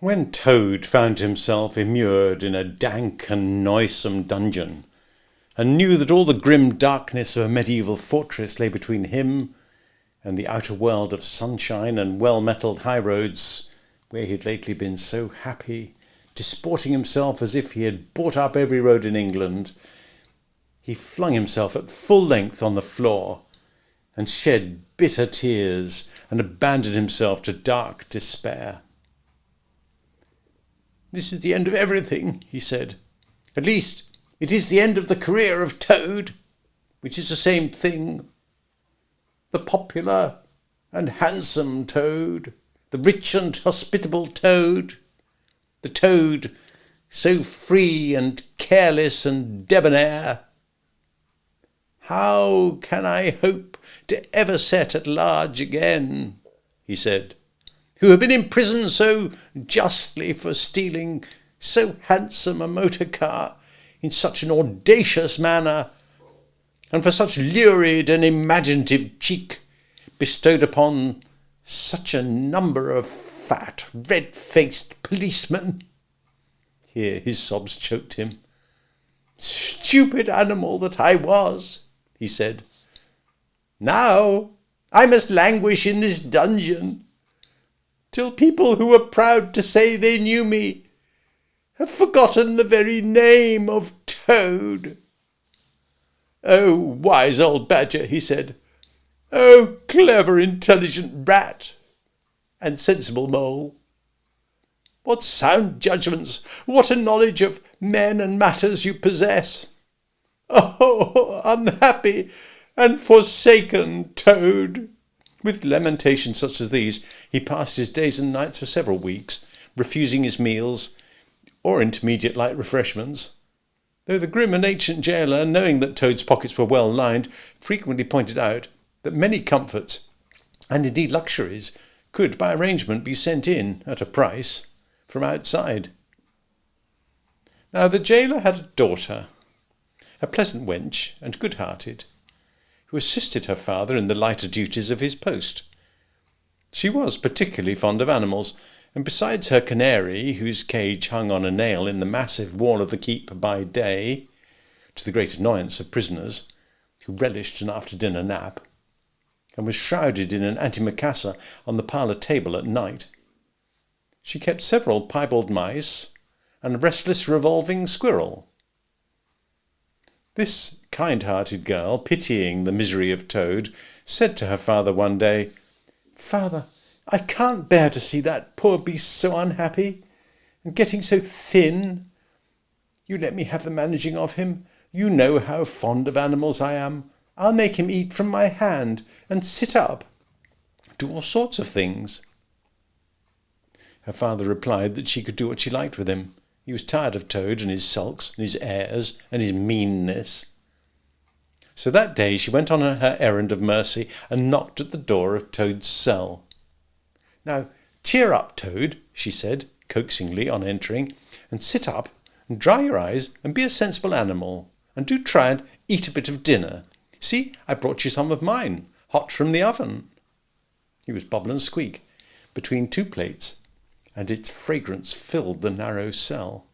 When Toad found himself immured in a dank and noisome dungeon, and knew that all the grim darkness of a medieval fortress lay between him and the outer world of sunshine and well-metalled highroads, where he had lately been so happy, disporting himself as if he had bought up every road in England, he flung himself at full length on the floor and shed bitter tears and abandoned himself to dark despair. "This is the end of everything," he said. "At least it is the end of the career of Toad, which is the same thing. The popular and handsome Toad, the rich and hospitable Toad, the Toad so free and careless and debonair. How can I hope to ever set at large again," he said, "who have been imprisoned so justly for stealing so handsome a motor car in such an audacious manner, and for such lurid and imaginative cheek bestowed upon such a number of fat, red-faced policemen." Here his sobs choked him. "Stupid animal that I was," he said. "Now I must languish in this dungeon till people who were proud to say they knew me have forgotten the very name of Toad. Oh, wise old badger," he said. "Oh, clever, intelligent rat and sensible mole. What sound judgments, what a knowledge of men and matters you possess. Oh, unhappy and forsaken Toad." With lamentations such as these, he passed his days and nights for several weeks, refusing his meals or intermediate light refreshments, though the grim and ancient gaoler, knowing that Toad's pockets were well lined, frequently pointed out that many comforts, and indeed luxuries, could by arrangement be sent in, at a price, from outside. Now the gaoler had a daughter, a pleasant wench and good-hearted, who assisted her father in the lighter duties of his post. She was particularly fond of animals, and besides her canary, whose cage hung on a nail in the massive wall of the keep by day, to the great annoyance of prisoners, who relished an after-dinner nap, and was shrouded in an antimacassar on the parlour table at night, she kept several piebald mice and a restless revolving squirrel. This kind-hearted girl, pitying the misery of Toad, said to her father one day, "Father, I can't bear to see that poor beast so unhappy and getting so thin. You let me have the managing of him. You know how fond of animals I am. I'll make him eat from my hand and sit up, do all sorts of things." Her father replied that she could do what she liked with him. He was tired of Toad and his sulks and his airs and his meanness. So that day she went on her errand of mercy and knocked at the door of Toad's cell. "Now, cheer up, Toad," she said coaxingly on entering, "and sit up and dry your eyes and be a sensible animal, and do try and eat a bit of dinner. See, I brought you some of mine, hot from the oven." He was bubble and squeak between two plates, and its fragrance filled the narrow cell.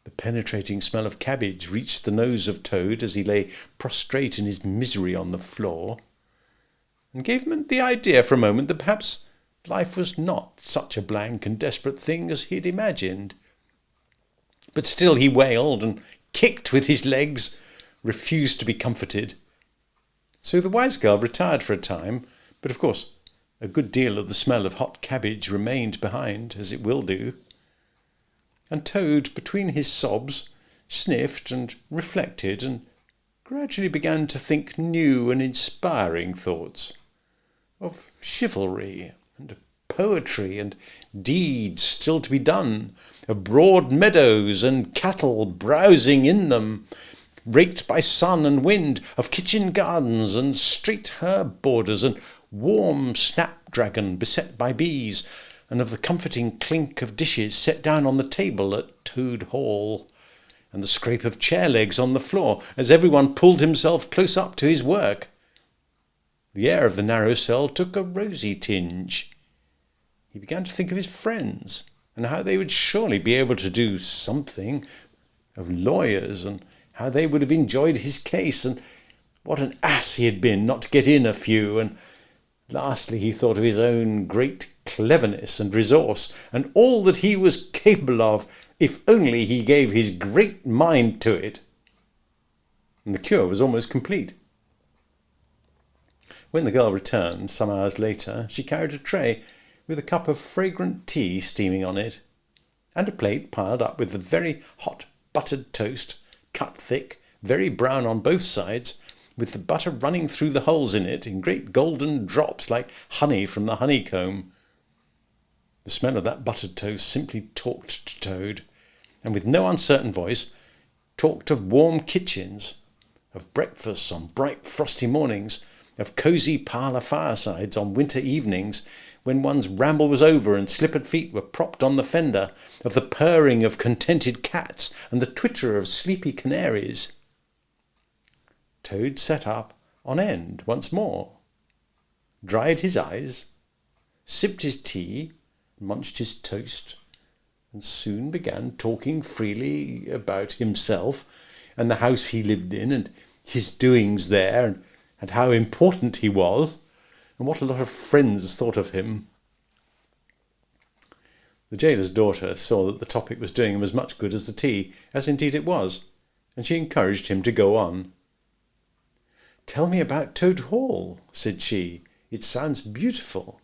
The penetrating smell of cabbage reached the nose of Toad as he lay prostrate in his misery on the floor, and gave him the idea for a moment that perhaps life was not such a blank and desperate thing as he had imagined. But still he wailed and kicked with his legs, refused to be comforted. So the wise girl retired for a time, but of course a good deal of the smell of hot cabbage remained behind, as it will do. And Toad, between his sobs, sniffed and reflected, and gradually began to think new and inspiring thoughts of chivalry and poetry and deeds still to be done, of broad meadows and cattle browsing in them, raked by sun and wind, of kitchen gardens and street herb borders, and warm snapdragon beset by bees, and of the comforting clink of dishes set down on the table at Toad Hall, and the scrape of chair legs on the floor as everyone pulled himself close up to his work. The air of the narrow cell took a rosy tinge. He began to think of his friends and how they would surely be able to do something, of lawyers, and how they would have enjoyed his case, and what an ass he had been not to get in a few, and lastly he thought of his own great cleverness and resource, and all that he was capable of if only he gave his great mind to it. And the cure was almost complete. When the girl returned some hours later, she carried a tray with a cup of fragrant tea steaming on it, and a plate piled up with the very hot buttered toast, cut thick, very brown on both sides, with the butter running through the holes in it in great golden drops like honey from the honeycomb. The smell of that buttered toast simply talked to Toad, and with no uncertain voice talked of warm kitchens, of breakfasts on bright frosty mornings, of cosy parlour firesides on winter evenings, when one's ramble was over and slippered feet were propped on the fender, of the purring of contented cats and the twitter of sleepy canaries. Toad sat up on end once more, dried his eyes, sipped his tea, munched his toast, and soon began talking freely about himself and the house he lived in and his doings there, and how important he was, and what a lot of friends thought of him. The jailer's daughter saw that the topic was doing him as much good as the tea, as indeed it was, and she encouraged him to go on. "Tell me about Toad Hall," said she. "It sounds beautiful."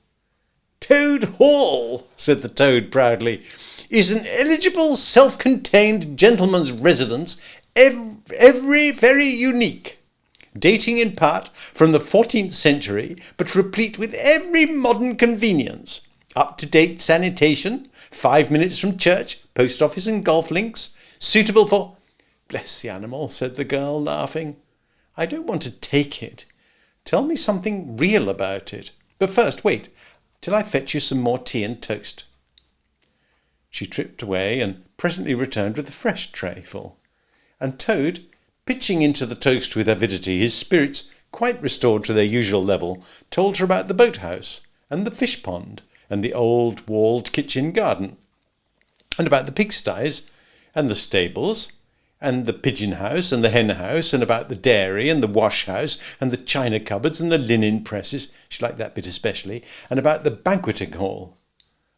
"Toad Hall," said the Toad proudly, "is an eligible, self-contained gentleman's residence, every very unique, dating in part from the 14th century, but replete with every modern convenience. Up-to-date sanitation, 5 minutes from church, post office and golf links, suitable for—" "Bless the animal," said the girl, laughing. "I don't want to take it. Tell me something real about it. But first, wait till I fetch you some more tea and toast." She tripped away and presently returned with a fresh trayful, and Toad, pitching into the toast with avidity, his spirits quite restored to their usual level, told her about the boathouse and the fish pond and the old walled kitchen garden, and about the pigsties and the stables and the pigeon house and the hen house, and about the dairy and the wash house and the china cupboards and the linen presses, she liked that bit especially, and about the banqueting hall,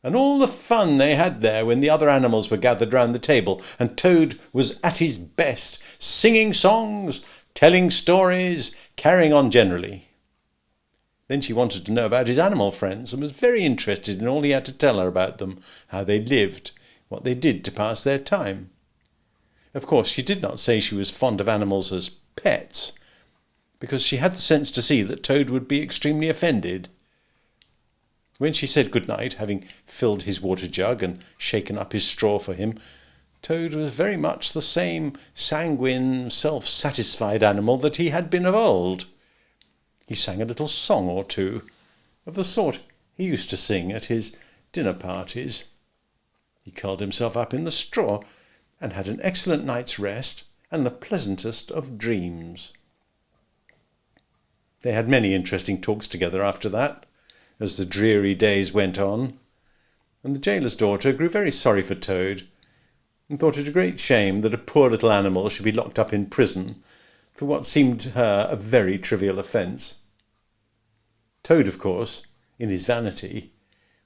and all the fun they had there when the other animals were gathered round the table, and Toad was at his best, singing songs, telling stories, carrying on generally. Then she wanted to know about his animal friends, and was very interested in all he had to tell her about them, how they lived, what they did to pass their time. Of course, she did not say she was fond of animals as pets, because she had the sense to see that Toad would be extremely offended. When she said good night, having filled his water jug and shaken up his straw for him, Toad was very much the same sanguine, self-satisfied animal that he had been of old. He sang a little song or two, of the sort he used to sing at his dinner parties. He curled himself up in the straw and had an excellent night's rest and the pleasantest of dreams. They had many interesting talks together after that, as the dreary days went on, and the jailer's daughter grew very sorry for Toad, and thought it a great shame that a poor little animal should be locked up in prison for what seemed to her a very trivial offence. Toad, of course, in his vanity,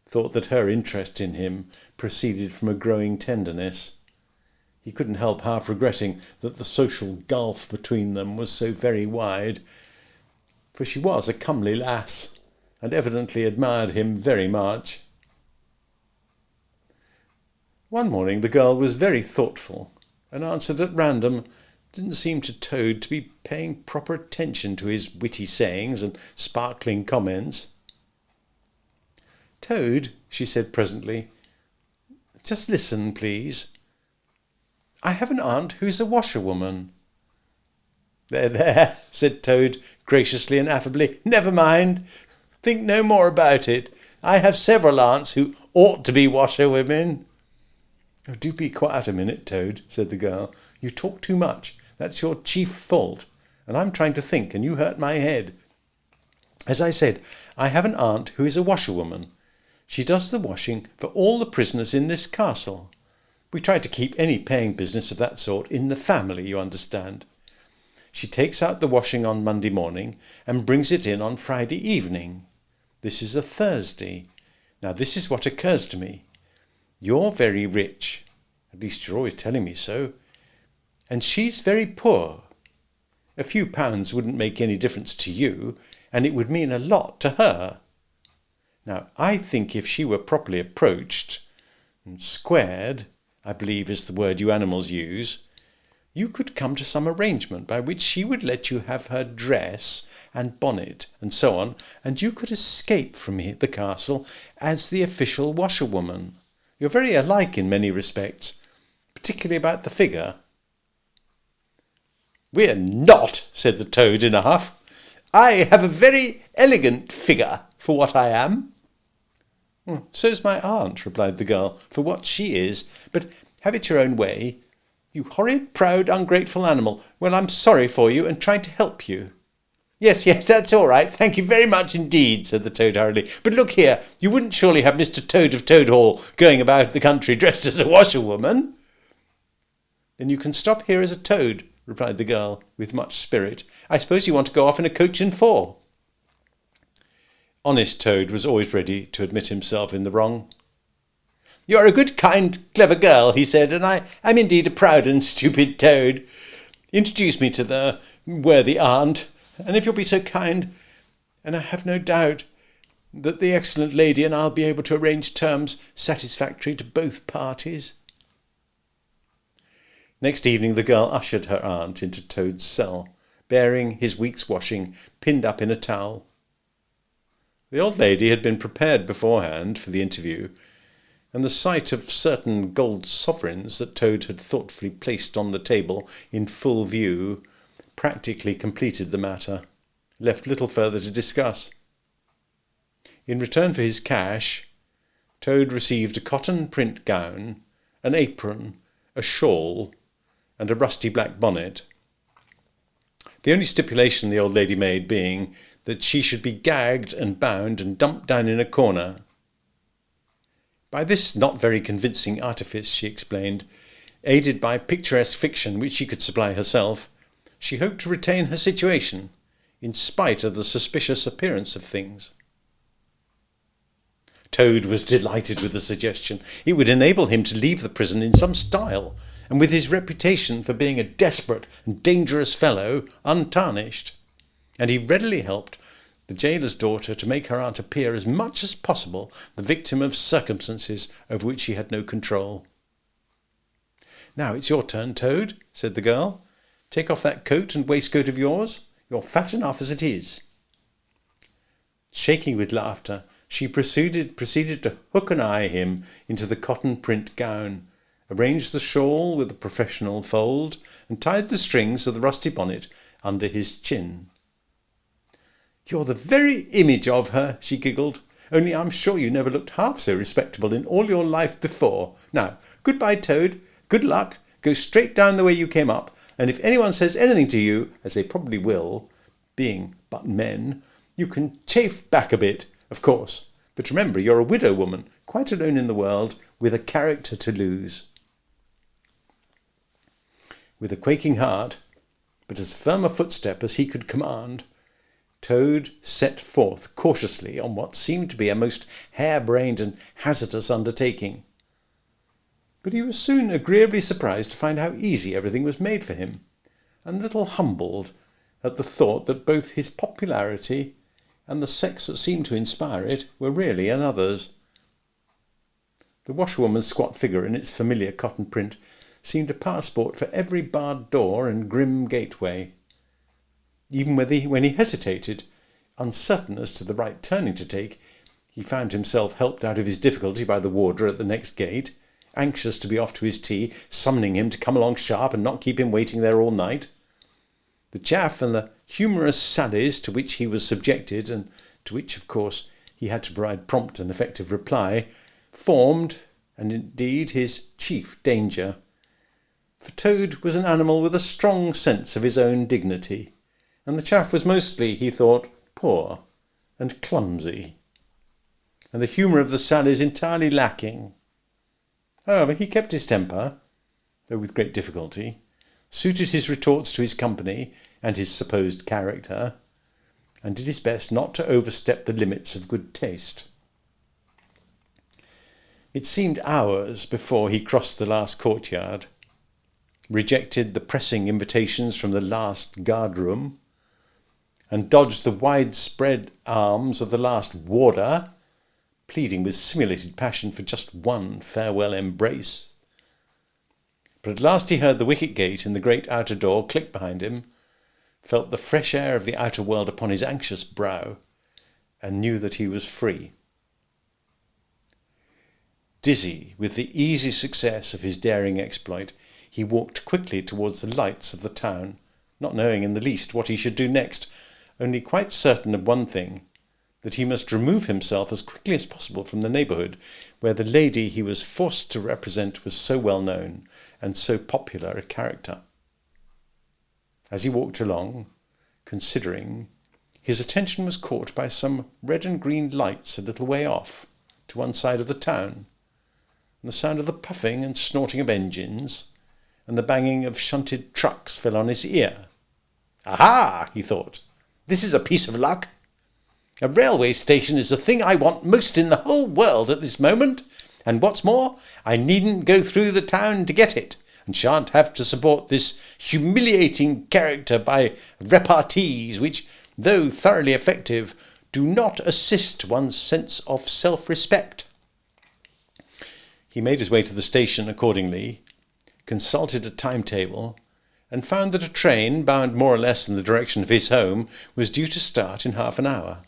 thought that her interest in him proceeded from a growing tenderness. He couldn't help half regretting that the social gulf between them was so very wide, for she was a comely lass, and evidently admired him very much. One morning the girl was very thoughtful, and answered at random. Didn't seem to Toad to be paying proper attention to his witty sayings and sparkling comments. "Toad," she said presently, "just listen, please. I have an aunt who's a washerwoman." "There, there," said Toad, graciously and affably. "Never mind. Think no more about it. I have several aunts who ought to be washerwomen." "Oh, do be quiet a minute, Toad," said the girl. "You talk too much. That's your chief fault. And I'm trying to think, and you hurt my head. As I said, I have an aunt who is a washerwoman. She does the washing for all the prisoners in this castle. We try to keep any paying business of that sort in the family, you understand. She takes out the washing on Monday morning and brings it in on Friday evening. This is a Thursday. Now this is what occurs to me. You're very rich. At least you're always telling me so. And she's very poor. A few pounds wouldn't make any difference to you, and it would mean a lot to her. Now, I think if she were properly approached and squared, I believe is the word you animals use, you could come to some arrangement by which she would let you have her dress and bonnet and so on, and you could escape from the castle as the official washerwoman. You're very alike in many respects, particularly about the figure. We're not, said the toad in a huff. I have a very elegant figure for what I am. So's my aunt, replied the girl, for what she is, but have it your own way. You horrid, proud, ungrateful animal. Well, I'm sorry for you and trying to help you. Yes, that's all right. Thank you very much indeed, said the toad hurriedly. But look here, you wouldn't surely have Mr. Toad of Toad Hall going about the country dressed as a washerwoman? Then you can stop here as a toad, replied the girl with much spirit. I suppose you want to go off in a coach and four. Honest Toad was always ready to admit himself in the wrong. You're a good, kind, clever girl, he said, and I'm indeed a proud and stupid toad. Introduce me to the worthy aunt, and if you'll be so kind, and I have no doubt that the excellent lady and I'll be able to arrange terms satisfactory to both parties. Next evening the girl ushered her aunt into Toad's cell, bearing his week's washing pinned up in a towel. The old lady had been prepared beforehand for the interview, and the sight of certain gold sovereigns that Toad had thoughtfully placed on the table in full view practically completed the matter, left little further to discuss. In return for his cash, Toad received a cotton print gown, an apron, a shawl, and a rusty black bonnet. The only stipulation the old lady made being that she should be gagged and bound and dumped down in a corner. By this not very convincing artifice, she explained, aided by picturesque fiction which she could supply herself, she hoped to retain her situation, in spite of the suspicious appearance of things. Toad was delighted with the suggestion. It would enable him to leave the prison in some style, and with his reputation for being a desperate and dangerous fellow untarnished. And he readily helped the jailer's daughter to make her aunt appear as much as possible the victim of circumstances over which she had no control. Now it's your turn, Toad, said the girl. Take off that coat and waistcoat of yours. You're fat enough as it is. Shaking with laughter, she proceeded to hook and eye him into the cotton print gown, arranged the shawl with a professional fold, and tied the strings of the rusty bonnet under his chin. You're the very image of her, she giggled, only I'm sure you never looked half so respectable in all your life before. Now, goodbye, Toad, good luck, go straight down the way you came up, and if anyone says anything to you, as they probably will, being but men, you can chafe back a bit, of course, but remember you're a widow woman, quite alone in the world, with a character to lose. With a quaking heart, but as firm a footstep as he could command, Toad set forth cautiously on what seemed to be a most hare-brained and hazardous undertaking. But he was soon agreeably surprised to find how easy everything was made for him, and a little humbled at the thought that both his popularity and the sex that seemed to inspire it were really another's. The washerwoman's squat figure in its familiar cotton print seemed a passport for every barred door and grim gateway. Even when he hesitated, uncertain as to the right turning to take, he found himself helped out of his difficulty by the warder at the next gate, anxious to be off to his tea, summoning him to come along sharp and not keep him waiting there all night. The chaff and the humorous sallies to which he was subjected, and to which, of course, he had to provide prompt and effective reply, formed, and indeed, his chief danger. For Toad was an animal with a strong sense of his own dignity, and the chaff was mostly, he thought, poor and clumsy. and the humour of the son is entirely lacking. However, he kept his temper, though with great difficulty, suited his retorts to his company and his supposed character, and did his best not to overstep the limits of good taste. It seemed hours before he crossed the last courtyard, rejected the pressing invitations from the last guard-room, and dodged the widespread arms of the last warder, pleading with simulated passion for just one farewell embrace. But at last he heard the wicket gate in the great outer door click behind him, felt the fresh air of the outer world upon his anxious brow, and knew that he was free. Dizzy with the easy success of his daring exploit, he walked quickly towards the lights of the town, not knowing in the least what he should do next, only quite certain of one thing, that he must remove himself as quickly as possible from the neighbourhood where the lady he was forced to represent was so well known and so popular a character. As he walked along, considering, his attention was caught by some red and green lights a little way off, to one side of the town, and the sound of the puffing and snorting of engines, and the banging of shunted trucks fell on his ear. "Aha!" he thought. "This is a piece of luck. A railway station is the thing I want most in the whole world at this moment, and what's more, I needn't go through the town to get it, and shan't have to support this humiliating character by repartees which, though thoroughly effective, do not assist one's sense of self-respect." He made his way to the station accordingly, consulted a timetable, and found that a train, bound more or less in the direction of his home, was due to start in half an hour.